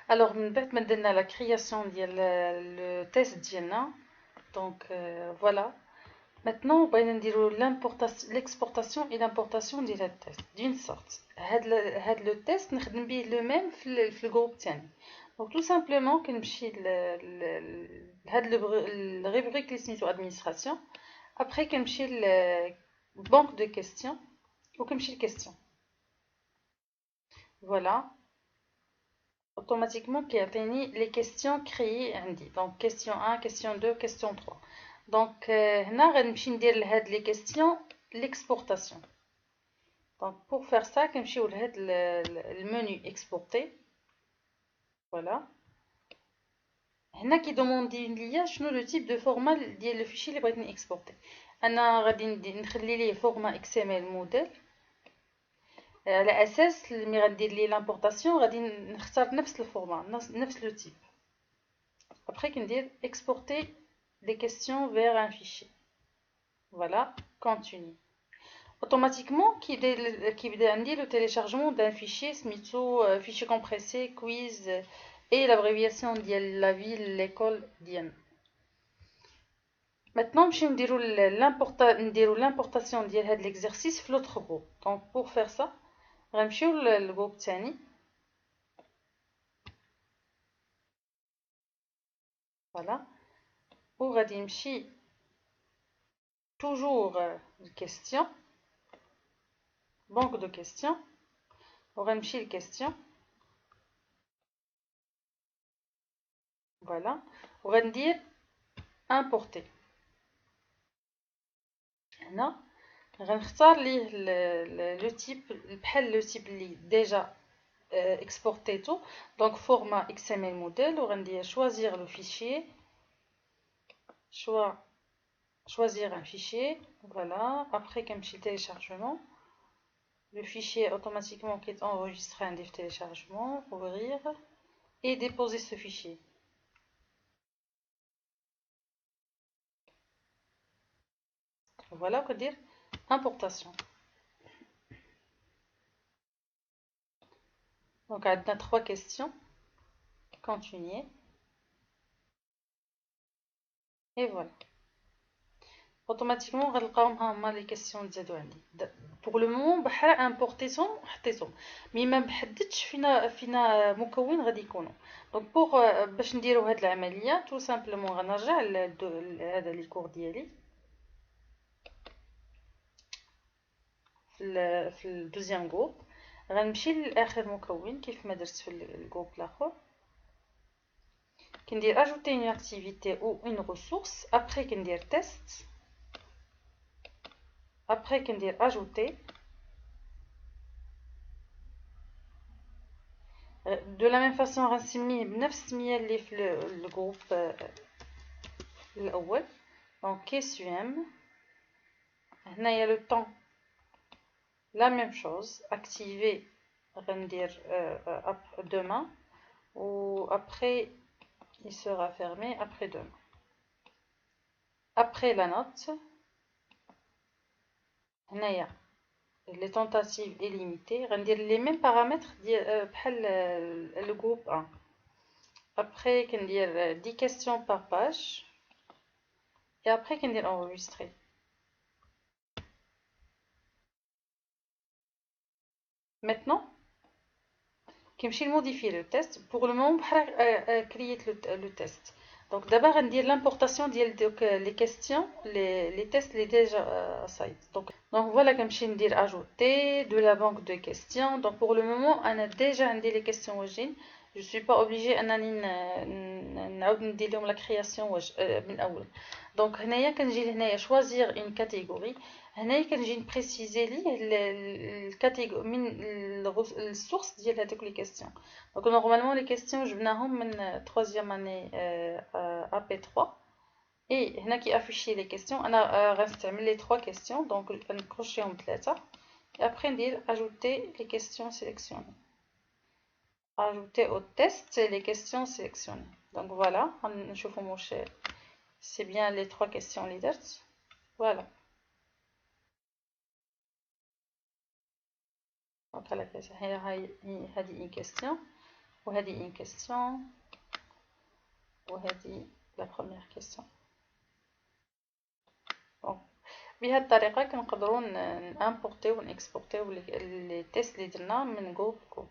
Alors, من بعد ما درنا la création ديال le test ديالنا. Donc voilà. Maintenant, بغينا نديرو l'exportation et l'importation ديال هاد التيست d'une sorte. هاد لو تيست نخدم بيه لو ميم في الجروب تاعي. Donc tout simplement كنمشي لهاد الريبريك اللي سميتو administration. Après كنمشي banque de questions وكنمشي question. Voilà. Automatiquement كيعطيني les questions créées عندي. Donc question 1, question 2, question 3. Donc هنا غنمشي ندير لهاد les questions l'exportation. Donc pour faire ça كنمشيو لهاد المنيو exporter. Voilà. هنا كيدوموندي ليا شنو لو تيب دو فورما ديال لو فيشي اللي بغيت نيكسبورتي. انا غادي نخلي ليه فورما اكس ام ال موديل على اساس ملي غندير ليه لامبورطاسيون غادي نختار نفس الفورما نفس لو تيب. Après كندير exporter des questions vers un fichier. Voilà, continue. Automatiquement كيبدا عندي le téléchargement d'un fichier سميتو fichier compressé quiz et l'abréviation ديال la ville l'école ديالنا. Maintenant نمشيو نديرو l'importation ديال هاد l'exercice في l'autre groupe. Donc pour faire ça غنمشيو للجروب تاني. Voilà. وغادي نمشي toujours question, banque de questions. وغنمشي للكيستيون. Voilà. وغندير importer. هنا غنختار ليه لو تيب بحال لو تيب اللي ديجا exportéto. Donc format XML modèle. وغندير choisir le fichier. Choisir un fichier. Voilà. Après كنمشي téléchargement. Le fichier automatiquement qui est enregistré un div téléchargement. Ouvrir. Et déposer ce fichier. Voilà, on peut dire importation. Donc, on a 3 questions. Continuer. Et voilà. Automatiquement, on va les questions de pour le moment, بحال importation حطيتهم. مي ما محددش فينا مكون غادي يكونوا. Donc pour باش نديروا هاد العملية tout simplement غنرجع لهذا لي كور ديالي. في الدوزيام جروب غنمشي لاخر مكون كيف ما درت في الجروب الاخر. كندير ajouter une activité ou une ressource. Après كندير test. Après كندير ajouter. De la même façon غنسميه بنفس السميه اللي في الجروب الاول. Donc question. هنايا le temps la même chose. Activer غندير demain. Ou après il sera fermé après demain. Après la note. هنايا les tentatives illimitées. غندير les mêmes paramètres بحال le groupe 1. Après كندير 10 questions par page. Et après كندير enregistrer. Maintenant كنمشي modifier le test. Pour le moment بحال créer le test. Donc d'abord غندير l'importation ديال دوك les questions les tests les déjà site. Donc voilà كنمشي ندير ajouter de la banque de questions. Donc pour le moment انا déjà عندي les questions واجدين. Je suis pas obligée انني نعاود ندير لهم la création من اول. Donc هنايا كنجي لهنايا choisir une catégorie. هنايا كنجي نبريسيزي ليه الكاتيجوري من السورس ديال هذوك لي كيسيون. دونك نورمالمون لي كيسيون جبناهم من 3 اني ا بي 3. اي هنا كي افيشي لي كيسيون انا غنستعمل لي 3 كيسيون. دونك نكروشيهم 3 et après ندير ajouter les questions sélectionnées. Ajouter au test les questions sélectionnées. Donc voilà, نشوفوا واش c'est bien les 3 questions اللي درت. Voilà. Donc, هذه une question. وهذه une question وهذه la première question. bon. بهذه الطريقة كنقدروا نامبورتيو ونكسبورتيو لي تيست اللي درنا من جوجل.